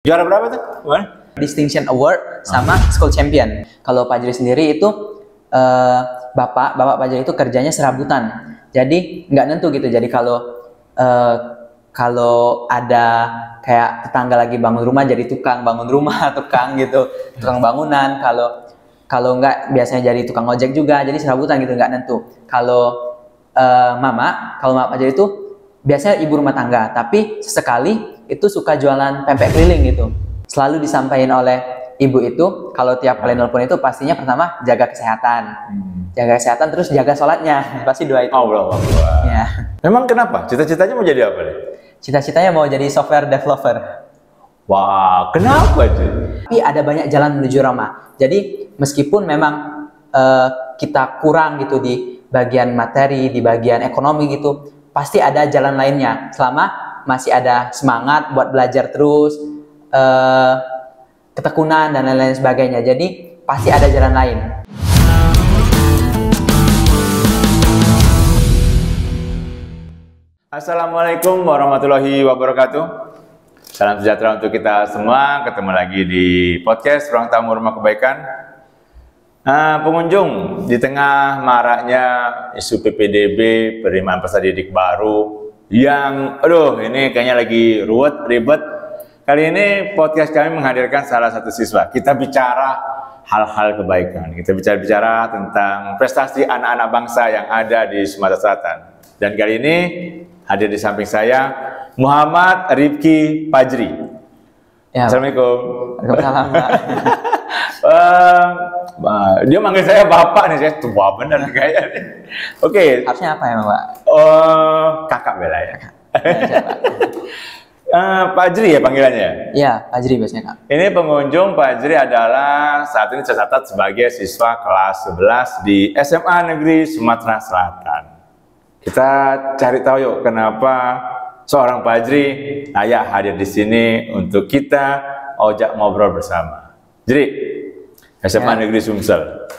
Juara berapa tuh? Distinction Award sama School Champion. Kalau Pak Jri sendiri itu Bapak Pak Jri itu kerjanya serabutan. Jadi nggak nentu gitu. Jadi kalau ada kayak tetangga lagi bangun rumah jadi tukang bangun rumah, tukang gitu, tukang bangunan. Kalau nggak biasanya jadi tukang ojek juga. Jadi serabutan gitu, nggak nentu. Kalau Mama Pak Jri itu biasanya ibu rumah tangga, tapi sesekali itu suka jualan pempek keliling gitu. Selalu disampaikan oleh ibu itu, kalau tiap kali nelpon itu pastinya pertama jaga kesehatan, terus jaga sholatnya, pasti doa itu. Allah. Ya. Memang kenapa? Cita-citanya mau jadi apa deh? Cita-citanya mau jadi software developer. Wah, kenapa tuh? Tapi ada banyak jalan menuju Roma. Jadi meskipun memang kita kurang gitu di bagian materi, di bagian ekonomi gitu, pasti ada jalan lainnya. Selama masih ada semangat buat belajar terus, ketekunan dan lain-lain sebagainya. Jadi pasti ada jalan lain. Assalamualaikum warahmatullahi wabarakatuh. Salam sejahtera untuk kita semua. Ketemu lagi di podcast Ruang Tamu Rumah Kebaikan. Pengunjung, di tengah maraknya isu PPDB, penerimaan peserta didik baru yang, ini kayaknya lagi ribet. Kali ini podcast kami menghadirkan salah satu siswa. Kita bicara hal-hal kebaikan. Kita bicara tentang prestasi anak-anak bangsa yang ada di Sumatera Selatan. Dan kali ini hadir di samping saya Muhammad Rifki Pajri. Ya, Assalamualaikum. Waalaikumsalam, Pak. Dia manggil saya bapak nih, saya tua bener kayaknya. Oke. Harusnya apa ya, Pak? Kakak bela ya. Pak Jri ya panggilannya? Iya, Pak Jri biasanya, Kak. Ini pengunjung. Pak Jri adalah saat ini tercatat sebagai siswa kelas 11 di SMA Negeri Sumatera Selatan. Kita cari tahu yuk kenapa seorang Pak Jri layak hadir di sini untuk kita ojak ngobrol bersama. Jri, SMA Negeri Sumsel,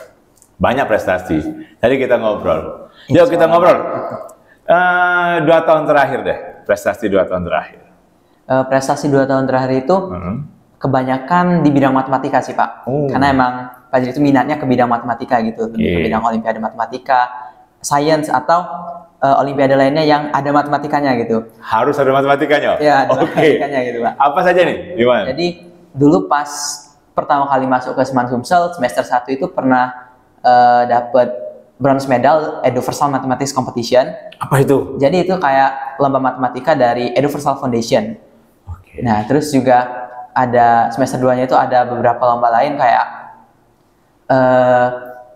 banyak prestasi. Tadi kita ngobrol. Yuk kita ngobrol. 2 tahun terakhir deh, prestasi 2 tahun terakhir. Prestasi 2 tahun terakhir itu kebanyakan di bidang matematika sih, Pak. Karena emang Pak Jri itu minatnya ke bidang matematika gitu, ke bidang olimpiade matematika, sains atau olimpiade lainnya yang ada matematikanya gitu. Harus ada matematikanya? Iya, ada matematikanya gitu, Pak. Apa saja nih? Gimana? Jadi dulu pas pertama kali masuk ke Seman Sumsel, semester 1 itu pernah dapat bronze medal Eduversal Mathematics Competition. Apa itu? Jadi itu kayak lomba matematika dari Eduversal Foundation. Oke. Nah, terus juga ada semester 2-nya itu ada beberapa lomba lain kayak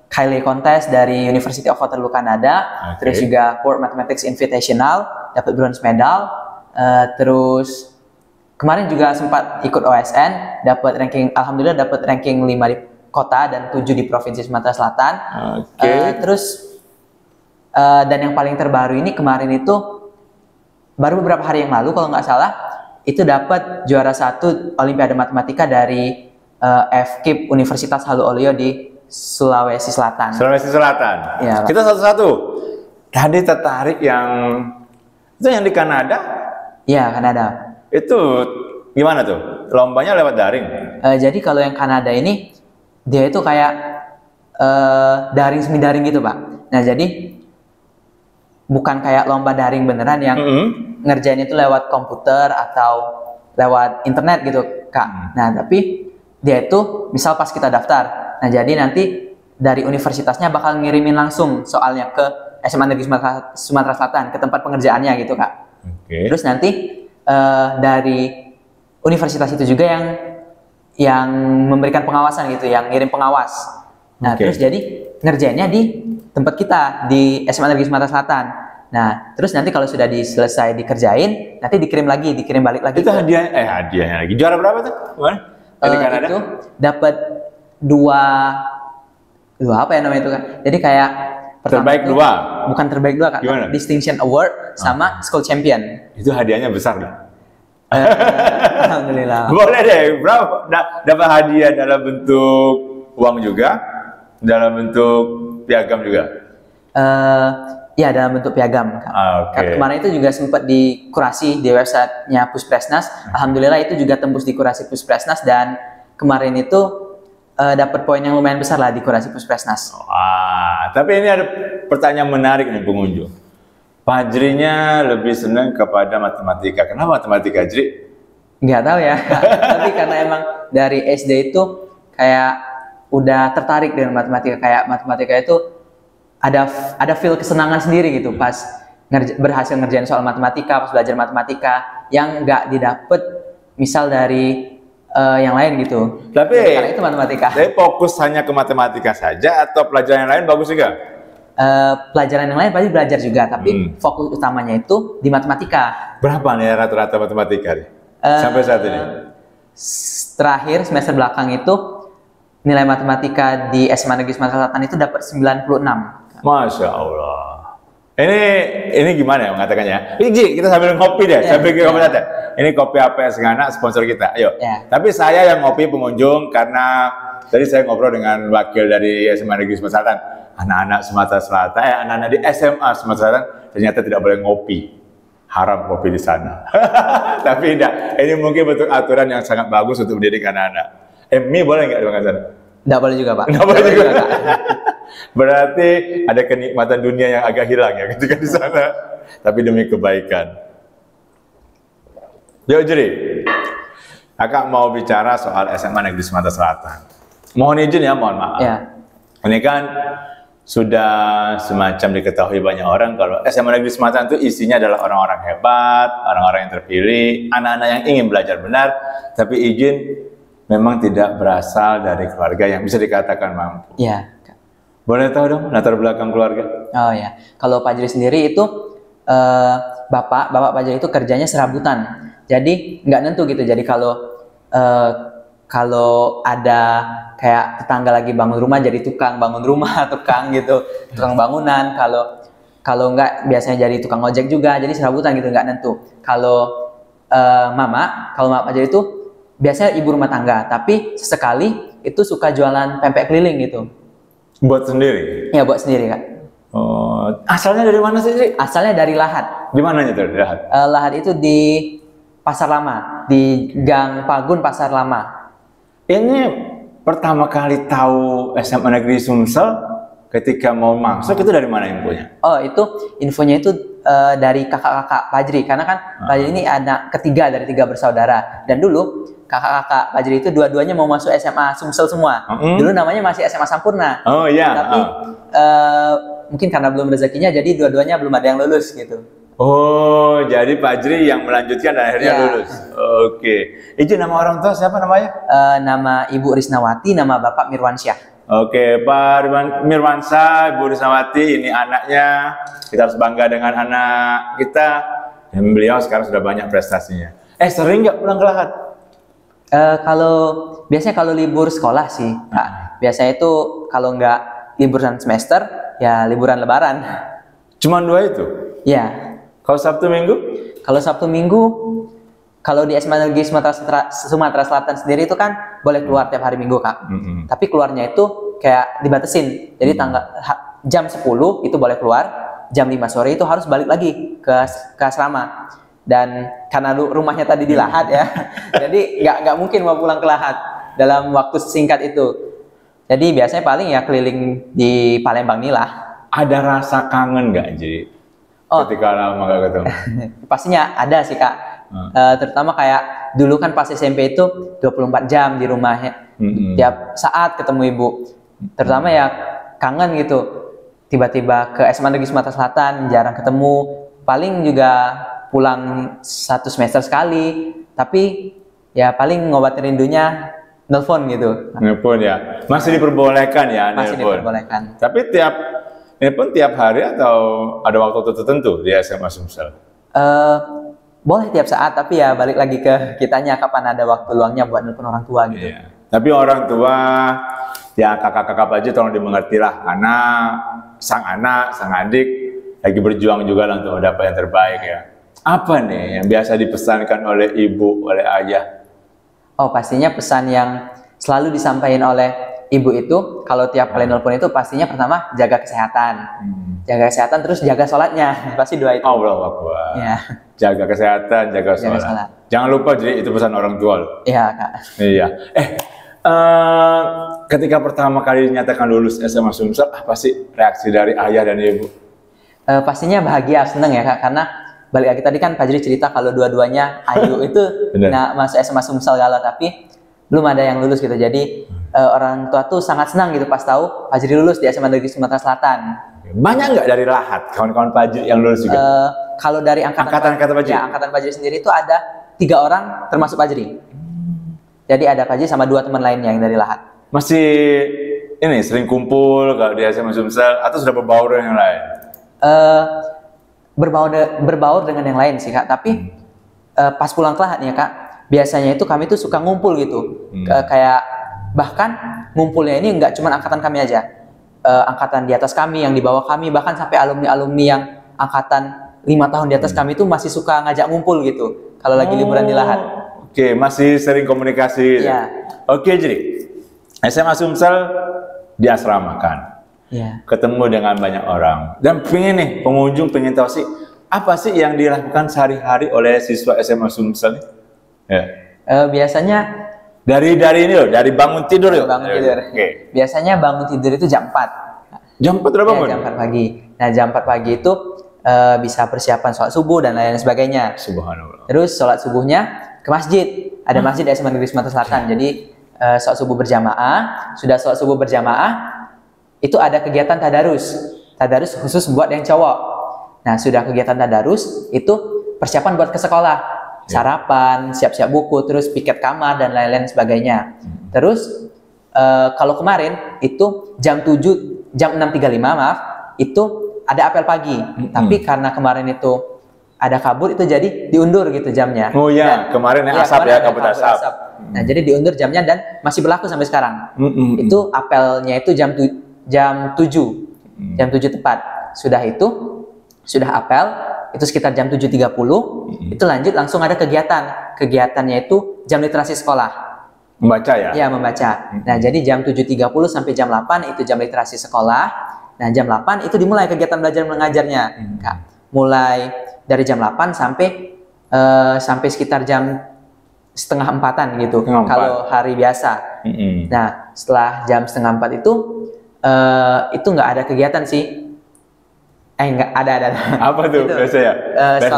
Cayley Contest dari University of Waterloo, Kanada. Terus juga World Mathematics Invitational, dapat bronze medal. Terus kemarin juga sempat ikut OSN, dapat ranking, alhamdulillah dapat ranking 5 di kota dan 7 di Provinsi Sumatera Selatan. Terus dan yang paling terbaru ini kemarin itu baru beberapa hari yang lalu kalau nggak salah itu dapat juara 1 Olimpiade Matematika dari FKIP Universitas Halu Oleo di Sulawesi Selatan. Sulawesi Selatan. Ya, kita satu-satu. Tadi tertarik yang itu yang di Kanada? Iya, Kanada. Itu gimana tuh? Lombanya lewat daring? Jadi kalau yang Kanada ini dia itu kayak daring semi daring gitu, Pak. Nah, jadi bukan kayak lomba daring beneran yang ngerjain itu lewat komputer atau lewat internet gitu, Kak. Nah, tapi dia itu misal pas kita daftar. Nah, jadi nanti dari universitasnya bakal ngirimin langsung soalnya ke SMA Negeri Sumatera Selatan, ke tempat pengerjaannya gitu, Kak. Terus nanti dari universitas itu juga yang memberikan pengawasan gitu, yang ngirim pengawas. Nah, terus jadi ngerjainnya di tempat kita di SMA Negeri Sumatera Selatan. Nah, terus nanti kalau sudah selesai dikerjain, nanti dikirim balik lagi. Itu hadiahnya lagi. Juara berapa tuh? Itu dapat dua apa ya namanya itu, kan? Jadi kayak terbaik itu, 2. Bukan terbaik 2, Kak. Gimana? Distinction Award sama School Champion. Itu hadiahnya besar nih. Alhamdulillah. Boleh deh, bro. Dapat hadiah dalam bentuk uang juga, dalam bentuk piagam juga. Ya, dalam bentuk piagam, Kak. Kemarin itu juga sempat dikurasi di websitenya Puspresnas. Alhamdulillah itu juga tembus di kurasi Puspresnas, dan kemarin itu dapat poin yang lumayan besar lah di kurasi Puspresnas. Tapi ini ada pertanyaan menarik nih pengunjung. Fajrinya lebih senang kepada matematika. Kenapa matematika, Jri? Nggak tahu ya, tapi karena emang dari SD itu kayak udah tertarik dengan matematika. Kayak matematika itu ada feel kesenangan sendiri gitu pas berhasil ngerjain soal matematika, pas belajar matematika yang nggak didapet misal dari yang lain gitu. Tapi karena itu matematika. Tapi fokus hanya ke matematika saja atau pelajaran yang lain bagus juga? Pelajaran yang lain pasti belajar juga, tapi fokus utamanya itu di matematika. Berapa nih rata-rata matematika nih? Sampai saat ini? Terakhir semester belakang itu nilai matematika di SMA Negeri Sumatera Selatan itu dapat 96. Masya Allah. Ini gimana ya mengatakannya? Ini kita sambil ngopi deh, sambil ngopi aja. Ini kopi APS Ngana, sponsor kita. Ayo. Tapi saya yang ngopi pengunjung karena tadi saya ngobrol dengan wakil dari SMA Negeri Sumatera Selatan. Anak-anak Sumatera Selatan, anak-anak di SMA Sumatera Selatan ternyata tidak boleh ngopi. Haram kopi di sana. Tapi tidak. Ini mungkin betul aturan yang sangat bagus untuk mendidik anak-anak. Mie boleh nggak dimakan sana? Nggak boleh juga, Pak. Nggak boleh juga. Berarti ada kenikmatan dunia yang agak hilang ya ketika di sana. Tapi demi kebaikan. Yo Jri, Kakak mau bicara soal SMA Negeri Sumatera Selatan. Mohon izin ya, mohon maaf. Ini kan sudah semacam diketahui banyak orang kalau SMA Negeri Sumatera itu isinya adalah orang-orang hebat, orang-orang yang terpilih, anak-anak yang ingin belajar benar, tapi izin memang tidak berasal dari keluarga yang bisa dikatakan mampu. Iya. Boleh tahu dong latar belakang keluarga? Oh ya, kalau Pak Jri sendiri itu bapak Pak Jri itu kerjanya serabutan, jadi nggak nentu gitu. Jadi kalau ada kayak tetangga lagi bangun rumah jadi tukang bangun rumah, tukang gitu, tukang bangunan. Kalau nggak biasanya jadi tukang ojek juga, jadi serabutan gitu, nggak nentu. Kalau Mama Pak Jri itu biasanya ibu rumah tangga, tapi sesekali itu suka jualan pempek keliling gitu. Buat sendiri? Ya, buat sendiri, Kak. Oh, asalnya dari mana sih? Asalnya dari Lahat. Di mananya tuh Lahat? Lahat itu di Pasar Lama, di Gang Pagun Pasar Lama. Ini pertama kali tahu SMA Negeri Sumsel ketika mau masuk itu dari mana infonya? Oh, itu infonya itu dari kakak-kakak Pak Jri, karena kan Pak Jri ini anak ketiga dari 3 bersaudara, dan dulu kakak-kakak Pak Jri itu dua-duanya mau masuk SMA Sumsel semua. Dulu namanya masih SMA Sampurna. Oh iya. Tapi mungkin karena belum rezekinya, jadi dua-duanya belum ada yang lulus gitu. Oh, jadi Pak Jri yang melanjutkan dan akhirnya lulus. Oke. Itu nama orang tua siapa namanya? Nama Ibu Risnawati, nama Bapak Mirwansyah. Oke, Pak Mirwansyah, Ibu Risnawati, ini anaknya. Kita harus bangga dengan anak kita. Dan beliau sekarang sudah banyak prestasinya. Sering nggak pulang ke Lahat? Biasanya kalau libur sekolah sih, Pak. Biasanya itu kalau nggak liburan semester, ya liburan Lebaran. Cuman 2 itu? Ya. Kalau Sabtu Minggu? Kalau Sabtu Minggu, kalau di SMA Negeri Sumatera Selatan sendiri itu kan boleh keluar tiap hari Minggu, Kak. Tapi keluarnya itu kayak dibatesin. Jadi jam 10 itu boleh keluar, jam 5 sore itu harus balik lagi ke asrama. Dan karena rumahnya tadi di Lahat ya, jadi nggak mungkin mau pulang ke Lahat dalam waktu singkat itu. Jadi biasanya paling ya keliling di Palembang nih lah. Ada rasa kangen nggak jadi ketika lama nggak ketemu? Pastinya ada sih, Kak. Terutama kayak dulu kan pas SMP itu 24 jam di rumahnya, tiap saat ketemu ibu. Terutama ya kangen gitu. Tiba-tiba ke SMA Negeri Sumatera Selatan jarang ketemu. Paling juga pulang 1 semester sekali, tapi ya paling ngobatin rindunya nelpon gitu. Nelpon ya, masih diperbolehkan ya? Masih diperbolehkan. Tapi nelpon tiap hari atau ada waktu tertentu di SMA Sumsel? Boleh tiap saat, tapi ya balik lagi ke kitanya kapan ada waktu luangnya buat nelpon orang tua gitu. Tapi orang tua, ya kakak-kakak aja tolong dimengertilah, karena sang adik lagi berjuang juga lah untuk mendapat yang terbaik ya. Apa nih yang biasa dipesankan oleh ibu, oleh ayah? Oh, pastinya pesan yang selalu disampaikan oleh ibu itu kalau tiap kali nelpon itu pastinya pertama jaga kesehatan. Jaga kesehatan terus jaga sholatnya. Pasti dua itu. Allahu Akbar. Ya. Jaga kesehatan, jaga sholat. Jangan lupa jadi itu pesan orang tua. Iya, Kak. Iya. Ketika pertama kali dinyatakan lulus SMA Sumsel, apa sih reaksi dari ayah dan ibu? Pastinya bahagia, seneng ya Kak, karena balik lagi tadi kan Pak Jri cerita kalau dua-duanya Ayu itu masuk SMA Sumsel Galau, tapi belum ada yang lulus gitu. Jadi orang tua tuh sangat senang gitu pas tahu Pak Jri lulus di SMA Negeri Sumatera Selatan. Banyak nggak dari Lahat kawan-kawan Pak Jri yang lulus juga? Kalau dari angkatan Pak Jri, ya, angkatan Pak Jri sendiri itu ada 3 orang termasuk Pak Jri. Jadi ada Pak Jri sama 2 teman lainnya yang dari Lahat. Masih ini sering kumpul kalau di SMA Sumsel atau sudah berbaur dengan yang lain? Berbaur dengan yang lain sih Kak, tapi pas pulang ke Lahat nih ya Kak, biasanya itu kami tuh suka ngumpul gitu. Kayak bahkan ngumpulnya ini nggak cuma angkatan kami aja, angkatan di atas kami, yang di bawah kami, bahkan sampai alumni-alumni yang angkatan 5 tahun di atas kami tuh masih suka ngajak ngumpul gitu kalau lagi liburan di Lahat. Oke, masih sering komunikasi. Iya. Oke, jadi SMA Sumsel diasramakan. Iya. Ketemu dengan banyak orang. Dan pengunjung pengen tahu sih apa sih yang dilakukan sehari-hari oleh siswa SMA Sumsel? Ya. Biasanya dari ini loh, dari bangun tidur yuk. Bangun tidur. Okay. Biasanya bangun tidur itu jam 4. Jam 4 udah bangun? Ya, jam 4 pagi. Nah, jam 4 pagi itu bisa persiapan sholat subuh dan lain sebagainya. Subhanallah. Terus sholat subuhnya ke masjid. Ada masjid di SMA Negeri Sumatera Selatan. Jadi sholat subuh berjamaah. Sudah sholat subuh berjamaah, itu ada kegiatan tadarus. Tadarus khusus buat yang cowok. Nah, sudah kegiatan tadarus, itu persiapan buat ke sekolah. Sarapan, siap-siap buku, terus piket kamar, dan lain-lain sebagainya. Terus, kalau kemarin, itu jam 6.35, maaf, itu ada apel pagi. Tapi karena kemarin itu ada kabut, itu jadi diundur gitu jamnya. Oh iya, kemarin yang asap ya, kabut asap. Nah, jadi diundur jamnya dan masih berlaku sampai sekarang. Itu apelnya itu jam 7. Jam 7 tepat. Sudah apel, itu sekitar jam 7.30, itu lanjut langsung ada kegiatan. Kegiatannya itu jam literasi sekolah. Membaca ya? Iya, membaca. Nah, jadi jam 7.30 sampai jam 8 itu jam literasi sekolah. Nah, jam 8 itu dimulai kegiatan belajar mengajarnya. Kak. Mulai dari jam 8 sampai sekitar jam setengah 4-an gitu. Kalau hari biasa. Nah, setelah jam setengah 4 itu nggak ada kegiatan sih. Nggak ada. Apa tuh biasanya?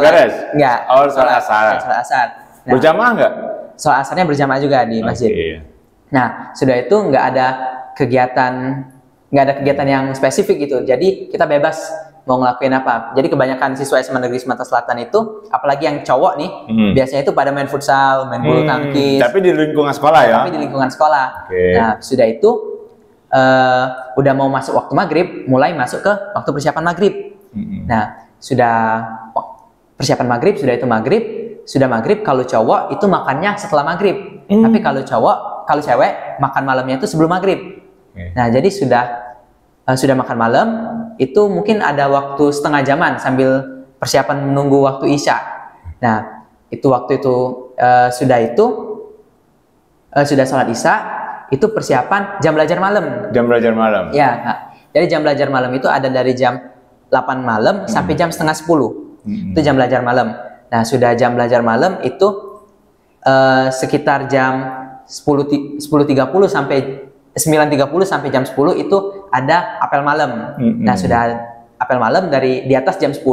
Beres? Nggak. Oh, sholat asar. Sholat asar. Nah, berjamaah nggak? Sholat asarnya berjamaah juga di masjid. Okay. Nah, sudah itu nggak ada kegiatan yang spesifik gitu. Jadi kita bebas mau ngelakuin apa. Jadi kebanyakan siswa SMA Negeri Sumatera Selatan itu, apalagi yang cowok nih, biasanya itu pada main futsal, main bulu tangkis. Tapi di lingkungan sekolah ya? Tapi di lingkungan sekolah. Okay. Nah, sudah itu udah mau masuk waktu maghrib, mulai masuk ke waktu persiapan maghrib. Nah, sudah persiapan maghrib, sudah maghrib kalau cowok itu makannya setelah maghrib. Tapi kalau cewek makan malamnya itu sebelum maghrib. Nah, jadi sudah makan malam, itu mungkin ada waktu setengah jaman sambil persiapan menunggu waktu Isya. Nah, sudah sholat Isya, itu persiapan jam belajar malam. Jam belajar malam? Ya, Kak. Jadi jam belajar malam itu ada dari jam 8 malam sampai jam setengah 10. Itu jam belajar malam. Nah, sudah jam belajar malam itu sekitar jam 10.30 sampai 9.30 sampai jam 10 itu ada apel malam. Nah, sudah apel malam di atas jam 10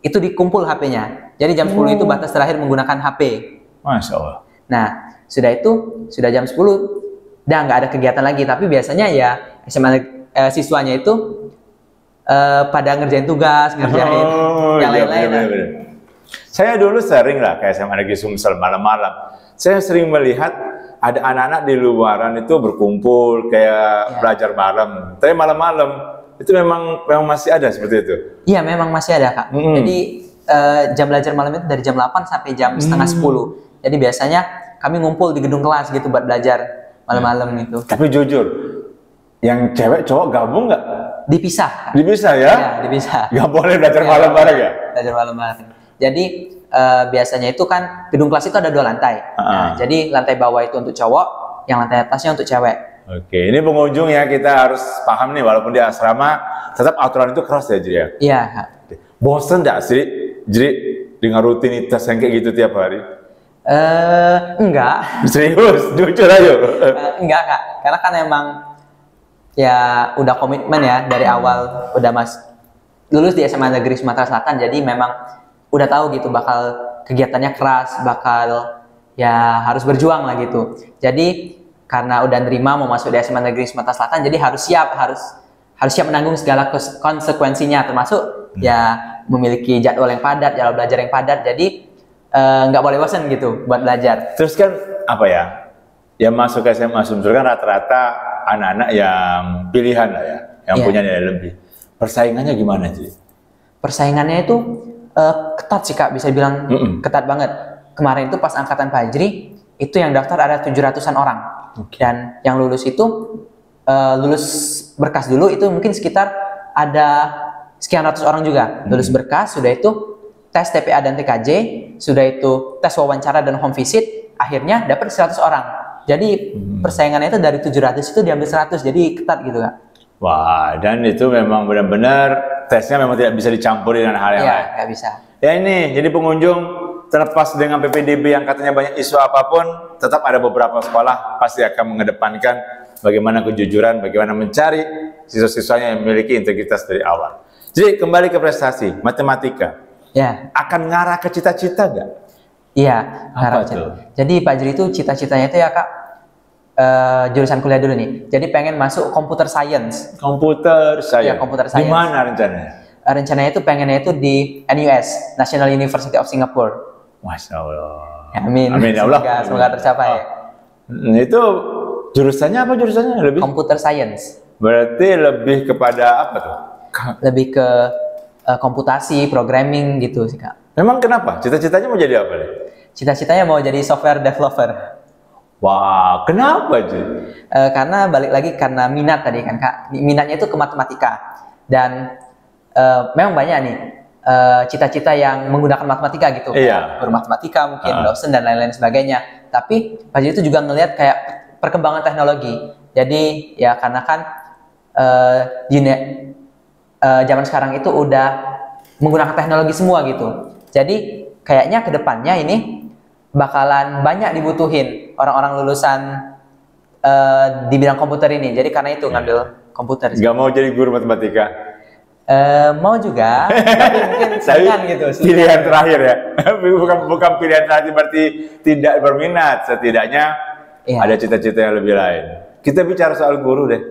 itu dikumpul HP-nya. Jadi jam 10 itu batas terakhir menggunakan HP. Masya Allah. Nah, sudah jam 10 udah nggak ada kegiatan lagi, tapi biasanya ya siswanya itu pada ngerjain tugas, ngerjain yang lain-lain. Saya dulu sering lah ke SMA Negeri Sumsel malam-malam. Saya sering melihat ada anak-anak di luaran itu berkumpul kayak belajar malam. Tapi malam-malam itu memang masih ada seperti itu. Iya, memang masih ada, Kak. Jadi jam belajar malam itu dari jam 8 sampai jam setengah 10. Jadi biasanya kami ngumpul di gedung kelas gitu buat belajar malam-malam itu. Tapi jujur, yang cewek cowok gabung nggak? Dipisah. Dipisah ya? Iya, dipisah. Nggak boleh belajar malam bareng ya? Belajar malam bareng. Jadi biasanya itu kan gedung kelas itu ada 2 lantai. Nah, jadi lantai bawah itu untuk cowok, yang lantai atasnya untuk cewek. Oke, ini pengunjung ya, kita harus paham nih, walaupun di asrama tetap aturan itu keras ya, Jri ya. Iya, Kak. Bosen nggak sih, Jri, dengan rutinitas yang kayak gitu tiap hari? Enggak. Serius, jujur aja. Enggak, Kak. Karena kan emang ya udah komitmen ya dari awal, udah lulus di SMA Negeri Sumatera Selatan, jadi memang udah tahu gitu bakal kegiatannya keras, bakal ya harus berjuang lah gitu. Jadi karena udah nerima mau masuk di SMA Negeri Sumatera Selatan, jadi harus siap menanggung segala konsekuensinya, termasuk ya memiliki jadwal yang padat, jadwal belajar yang padat. Jadi nggak boleh bosan gitu buat belajar. Terus kan apa ya? Yang masuk ke SMA Sumsel kan rata-rata anak-anak yang pilihan lah ya, yang punya nilai lebih. Persaingannya gimana sih? Persaingannya itu ketat sih Kak, bisa bilang ketat banget. Kemarin itu pas angkatan Fajri, itu yang daftar ada 700-an orang. Dan yang lulus itu, lulus berkas dulu itu mungkin sekitar ada sekian ratus orang juga. Lulus berkas, sudah itu tes TPA dan TKJ, sudah itu tes wawancara dan home visit, akhirnya dapat 100 orang. Jadi persaingannya itu dari 700 itu diambil 100, jadi ketat gitu Kak. Wah, dan itu memang benar-benar tesnya memang tidak bisa dicampur dengan hal yang lain. Iya, nggak bisa. Ya ini, jadi pengunjung terlepas dengan PPDB yang katanya banyak isu apapun, tetap ada beberapa sekolah pasti akan mengedepankan bagaimana kejujuran, bagaimana mencari siswa-siswanya yang memiliki integritas dari awal. Jadi kembali ke prestasi, matematika. Ya. Akan ngarah ke cita-cita nggak? Iya, Apa tuh? Jadi Pak Jri itu cita-citanya itu ya Kak, jurusan kuliah dulu nih. Jadi pengen masuk computer science. Komputer saya. Ya, computer science. Gimana rencananya? Rencananya itu pengennya itu di NUS, National University of Singapore. Masya Allah. Ya, amin. Amin ya Allah. Semoga tercapai. Itu jurusannya apa jurusannya? Lebih? Computer science. Berarti lebih kepada apa tuh? Lebih ke komputasi, programming gitu sih Kak. Memang kenapa? Cita-citanya mau jadi apa deh? Cita-citanya mau jadi software developer. Wah, kenapa sih? Karena balik lagi karena minat tadi kan Kak. Minatnya itu ke matematika. Dan memang banyak nih cita-cita yang menggunakan matematika gitu. Iya. Bermatematika mungkin, dosen dan lain-lain sebagainya. Tapi Pak Jri itu juga ngelihat kayak perkembangan teknologi. Jadi ya karena kan zaman sekarang itu udah menggunakan teknologi semua gitu. Jadi kayaknya kedepannya ini bakalan banyak dibutuhin orang-orang lulusan di bidang komputer ini. Jadi karena itu ngambil komputer. Gak mau jadi guru matematika? Mau juga, tapi mungkin selingan gitu. Pilihan terakhir ya? bukan pilihan terakhir berarti tidak berminat. Setidaknya ada cita-cita yang lebih lain. Kita bicara soal guru deh.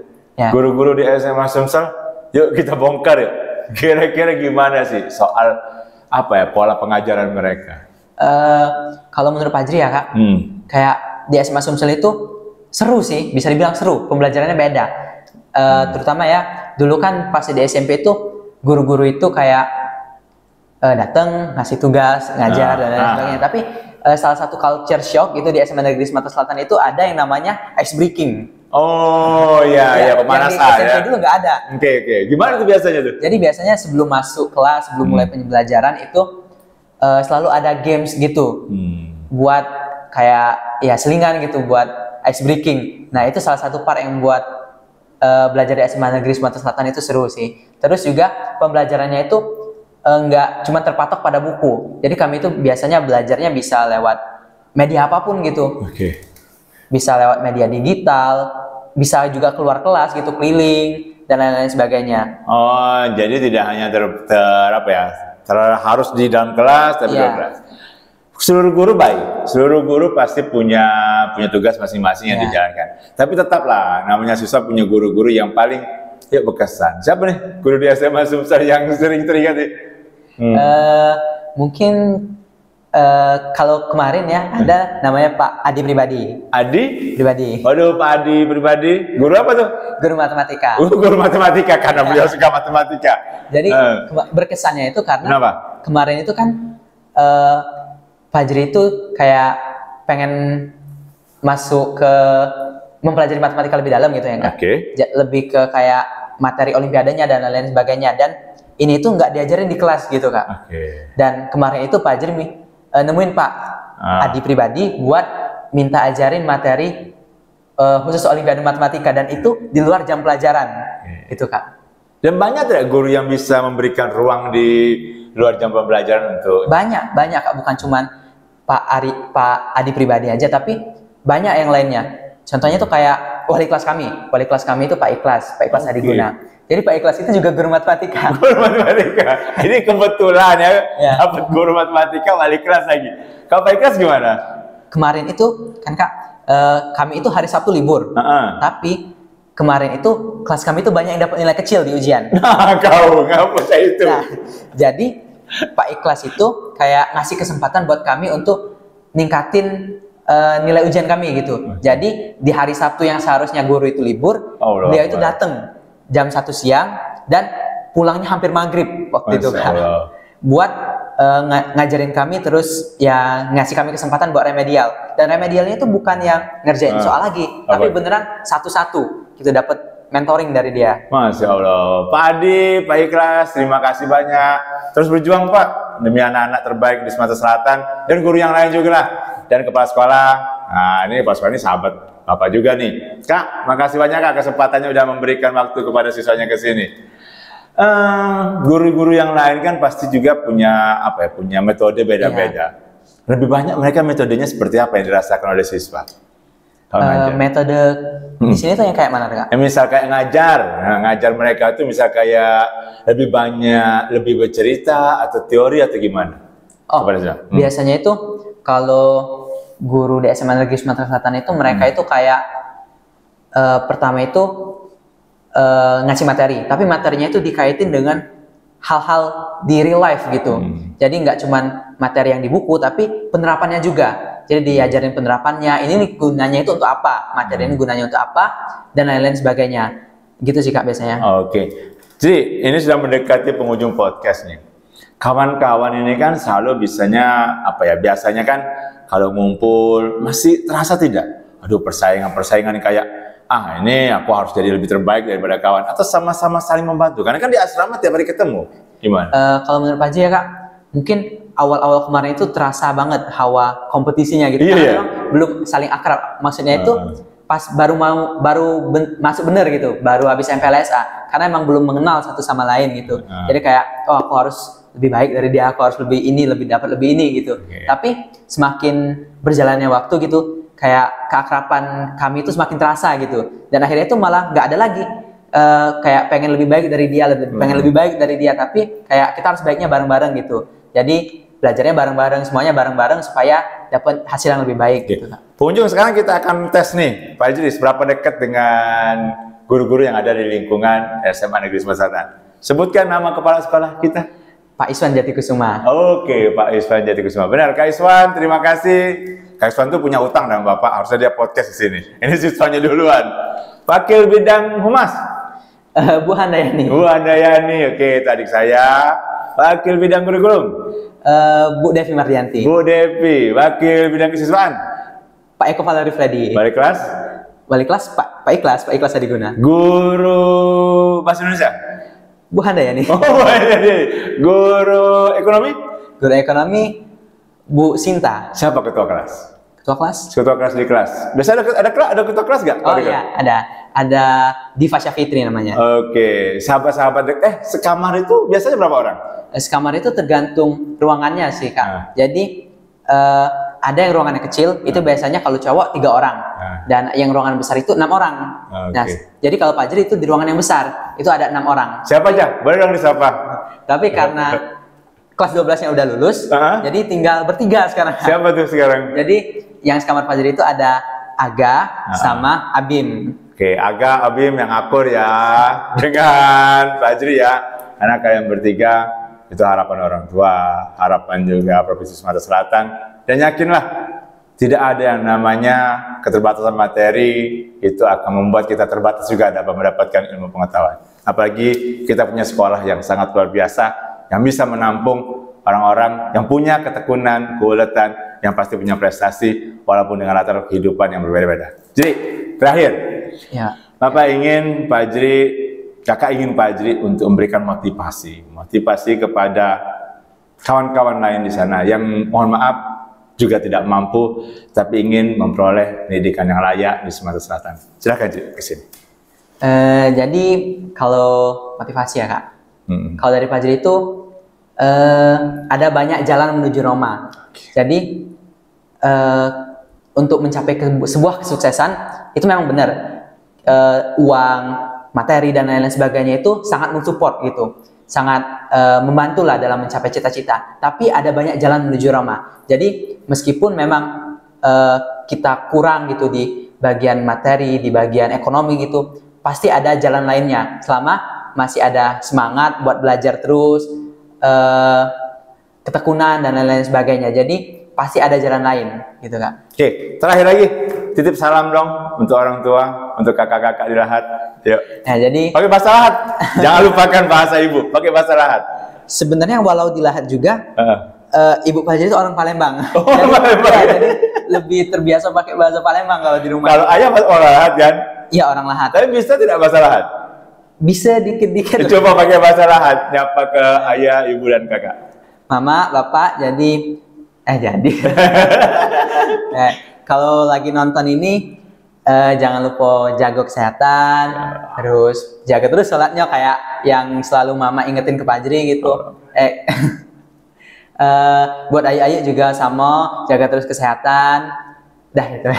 Guru-guru di SMA Sumsel, yuk kita bongkar ya. Kira-kira gimana sih soal apa ya pola pengajaran mereka? Kalau menurut Pak Jri ya Kak, kayak di SMA Sumsel itu seru sih, bisa dibilang seru. Pembelajarannya beda. Terutama ya dulu kan pas di SMP itu guru-guru itu kayak datang ngasih tugas, ngajar dan lain sebagainya. Tapi salah satu culture shock itu di SMA Negeri Sumatera Selatan itu ada yang namanya ice breaking. Oh iya, pemanasan ya. Yang di SMP dulu nggak ada. Oke. Gimana tuh biasanya tuh? Jadi biasanya sebelum masuk kelas, sebelum mulai pembelajaran itu selalu ada games gitu, buat kayak ya selingan gitu, buat ice breaking. Nah itu salah satu part yang buat belajar di SMA Negeri Sumatera Selatan itu seru sih. Terus juga pembelajarannya itu nggak cuma terpatok pada buku. Jadi kami itu biasanya belajarnya bisa lewat media apapun gitu. Bisa lewat media digital, bisa juga keluar kelas gitu, keliling dan lain-lain sebagainya. Oh, jadi tidak hanya harus di dalam kelas, tapi luar kelas. Seluruh guru baik, seluruh guru pasti punya tugas masing-masing yang dijalankan. Tapi tetaplah, namanya siswa punya guru-guru yang paling berkesan. Siapa nih guru di SMA Sumsel yang sering teringat nih? Mungkin kalau kemarin ya ada namanya Pak Adi Pribadi. Adi? Pribadi. Waduh, Pak Adi Pribadi. Guru apa tuh? Guru matematika. Guru matematika karena beliau suka matematika. Jadi berkesannya itu karena kenapa? Kemarin itu kan Pak Jri itu kayak pengen masuk ke mempelajari matematika lebih dalam gitu ya Kak. Lebih ke kayak materi olimpiadanya dan lain-lain sebagainya. Dan ini tuh nggak diajarin di kelas gitu Kak. Dan kemarin itu Pak Jri nemuin Pak Adi Pribadi buat minta ajarin materi khusus Olimpiade Matematika, dan itu di luar jam pelajaran, itu Kak. Dan banyak tidak guru yang bisa memberikan ruang di luar jam pembelajaran untuk? Banyak Kak, bukan cuman Pak Adi pribadi aja, tapi banyak yang lainnya. Contohnya tuh kayak wali kelas kami itu Pak Ikhlas Adi Guna. Jadi Pak Ikhlas itu juga guru matematika. Guru matematika. Ini kebetulan ya, dapat guru matematika wali kelas lagi. Kalau Pak Ikhlas gimana? Kemarin itu kan Kak, kami itu hari Sabtu libur. Tapi kemarin itu kelas kami itu banyak yang dapat nilai kecil di ujian. Nah, kau nggak percaya itu. Nah, jadi Pak Ikhlas itu kayak ngasih kesempatan buat kami untuk ningkatin nilai ujian kami gitu. Jadi di hari Sabtu yang seharusnya guru itu libur, dia itu datang jam 1 siang dan pulangnya hampir maghrib waktu itu kan. Buat ngajarin kami, terus ya ngasih kami kesempatan buat remedial. Dan remedialnya itu bukan yang ngerjain soal lagi, tapi beneran satu-satu kita dapat mentoring dari dia. Masya Allah. Pak Adi, Pak Ikhlas, terima kasih banyak. Terus berjuang Pak demi anak-anak terbaik di Sumatera Selatan dan guru yang lain juga lah. Dan kepala sekolah. Nah, ini kepala sekolah ini sahabat Bapak juga nih. Kak, makasih banyak Kak kesempatannya udah memberikan waktu kepada siswanya ke sini. Guru-guru yang lain kan pasti juga punya punya metode beda-beda. Lebih banyak mereka metodenya seperti apa yang dirasakan oleh siswa? Metode di sini tuh yang kayak mana Kak? Misal kayak ngajar mereka itu misal kayak lebih banyak, lebih bercerita atau teori atau gimana? Biasanya itu kalau guru di SMA Negeri Sumatera Selatan itu mereka itu kayak pertama itu ngasih materi, tapi materinya itu dikaitin dengan hal-hal di real life gitu. Jadi nggak cuman materi yang di buku, tapi penerapannya juga. Jadi diajarin penerapannya, ini gunanya itu untuk apa, materi ini gunanya untuk apa, dan lain-lain sebagainya. Gitu sih Kak biasanya. Oke. Jadi ini sudah mendekati penghujung podcast nih. Kawan-kawan ini kan selalu biasanya kan kalau ngumpul masih terasa tidak? Aduh, persaingan kayak ini aku harus jadi lebih terbaik daripada kawan, atau sama-sama saling membantu. Karena kan di asrama tiap hari ketemu. Gimana? Kalau menurut Pak Haji ya Kak, mungkin awal-awal kemarin itu terasa banget hawa kompetisinya gitu. Karena memang belum saling akrab. Maksudnya itu pas baru masuk bener gitu, baru habis MPLSA. Karena emang belum mengenal satu sama lain gitu. Jadi kayak, aku harus lebih baik dari dia, aku harus lebih dapat lebih ini gitu. Tapi semakin berjalannya waktu gitu, kayak keakraban kami itu semakin terasa gitu. Dan akhirnya itu malah nggak ada lagi kayak pengen lebih baik dari dia, pengen lebih baik dari dia, tapi kayak kita harus baiknya bareng-bareng gitu. Jadi belajarnya bareng-bareng, semuanya bareng-bareng supaya dapat hasil yang lebih baik gitu. Pengunjung, sekarang kita akan tes nih, Pak Idris, seberapa dekat dengan guru-guru yang ada di lingkungan SMA Negeri Sumatera Selatan. Sebutkan nama kepala sekolah kita. Pak Iswan Jatikusuma. Oke, Pak Iswan Jatikusuma. Benar, Kak Iswan, terima kasih. Kak Iswan tuh punya utang dengan Bapak, harusnya dia podcast di sini. Ini siswanya duluan. Wakil bidang humas. Bu Handayani. Bu Handayani, oke, adik saya. Wakil bidang kurikulum. Bu Devi Mardianti. Bu Devi. Wakil bidang kesiswaan. Pak Eko Valeri Freddy. Wali kelas. Wali kelas Pak Ikhlas Adi Guna. Guru bahasa Indonesia. Bu Handayani. Oh, Bu Handayani. Guru ekonomi. Guru ekonomi Bu Sinta. Siapa ketua kelas? Ketua kelas? Ketua kelas di kelas. Biasanya ada ketua kelas nggak? Oh iya, ada Diva Syafitri namanya. Oke, sahabat-sahabat sekamar itu biasanya berapa orang? Sekamar itu tergantung ruangannya sih Kak. Jadi ada yang ruangannya kecil, itu biasanya kalau cowok 3 orang. Dan yang ruangan besar itu 6 orang. Nah, jadi kalau Pak Jri itu di ruangan yang besar, itu ada 6 orang. Siapa aja? Boleh dong disapa. Tapi karena kelas 12-nya udah lulus, jadi tinggal bertiga sekarang. Siapa tuh sekarang? Jadi yang sekamar Pak Jri itu ada Aga sama Abim. Oke, Aga, Abim yang akur ya dengan Pak Jri ya. Karena kalian bertiga itu harapan orang tua, harapan juga Provinsi Sumatera Selatan. Dan yakinlah, tidak ada yang namanya keterbatasan materi itu akan membuat kita terbatas juga dapat mendapatkan ilmu pengetahuan. Apalagi kita punya sekolah yang sangat luar biasa, yang bisa menampung orang-orang yang punya ketekunan, keuletan, yang pasti punya prestasi, walaupun dengan latar kehidupan yang berbeda-beda. Jadi, terakhir, Kakak ingin Pak Jri untuk memberikan motivasi kepada kawan-kawan lain di sana yang mohon maaf juga tidak mampu, tapi ingin memperoleh pendidikan yang layak di Sumatera Selatan. Silakan Ji, ke sini. Jadi kalau motivasi ya Kak, kalau dari Fajri itu ada banyak jalan menuju Roma. Jadi untuk mencapai sebuah kesuksesan itu memang benar, uang, materi dan lain-lain sebagainya itu sangat mensupport gitu, sangat membantu lah dalam mencapai cita-cita. Tapi ada banyak jalan menuju Roma. Jadi meskipun memang kita kurang gitu di bagian materi, di bagian ekonomi gitu, pasti ada jalan lainnya selama masih ada semangat buat belajar terus, ketekunan dan lain-lain sebagainya. Jadi pasti ada jalan lain gitu Kak. Oke, terakhir lagi titip salam dong untuk orang tua, untuk kakak-kakak di Lahat. Yuk. Nah, jadi pakai bahasa Lahat. Jangan lupakan bahasa ibu, pakai bahasa Lahat. Sebenarnya walau di Lahat juga Ibu Fajri itu orang Palembang. Oh, Palembang. Ya, jadi lebih terbiasa pakai bahasa Palembang kalau di rumah. Kalau ayah orang Lahat kan? Iya, orang Lahat. Tapi bisa tidak bahasa Lahat? Bisa dikit-dikit. Coba pakai bahasa Lahat, nyapa ke ayah, ibu dan kakak. Mama, bapak, jadi kalau lagi nonton ini jangan lupa jaga kesehatan, terus jaga terus sholatnya kayak yang selalu mama ingetin ke Fajri gitu. Buat Ayu juga sama, jaga terus kesehatan. Dah itu.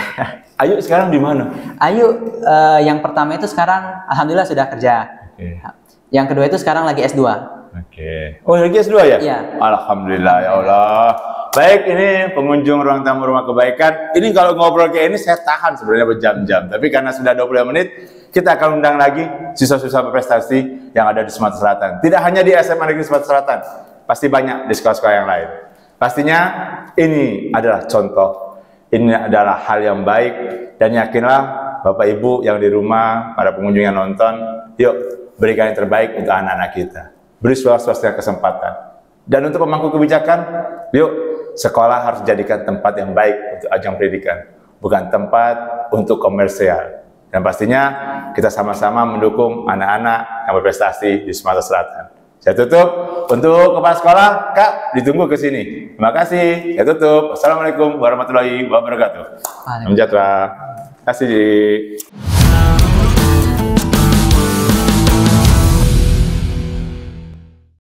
Ayu sekarang di mana? Ayu yang pertama itu sekarang alhamdulillah sudah kerja. Okay. Yang kedua itu sekarang lagi S2. Oke. Oh, lagi S2 ya? Iya. Alhamdulillah ya Allah. Baik, ini pengunjung ruang tamu Rumah Kebaikan. Ini kalau ngobrol kayak ini saya tahan sebenarnya berjam-jam. Tapi karena sudah 25 menit, kita akan undang lagi siswa-siswa berprestasi yang ada di Sumatera Selatan. Tidak hanya di SMA Negeri Sumatera Selatan, pasti banyak di sekolah-sekolah yang lain. Pastinya ini adalah contoh. Ini adalah hal yang baik, dan yakinlah Bapak Ibu yang di rumah, para pengunjung yang nonton, yuk berikan yang terbaik untuk anak-anak kita. Beri swasta kesempatan. Dan untuk pemangku kebijakan, yuk sekolah harus dijadikan tempat yang baik untuk ajang pendidikan, bukan tempat untuk komersial. Dan pastinya kita sama-sama mendukung anak-anak yang berprestasi di Sumatera Selatan. Saya tutup. Untuk kepala sekolah, Kak, ditunggu ke sini. Terima kasih. Saya tutup. Assalamualaikum warahmatullahi wabarakatuh. Salam sejahtera. Terima kasih.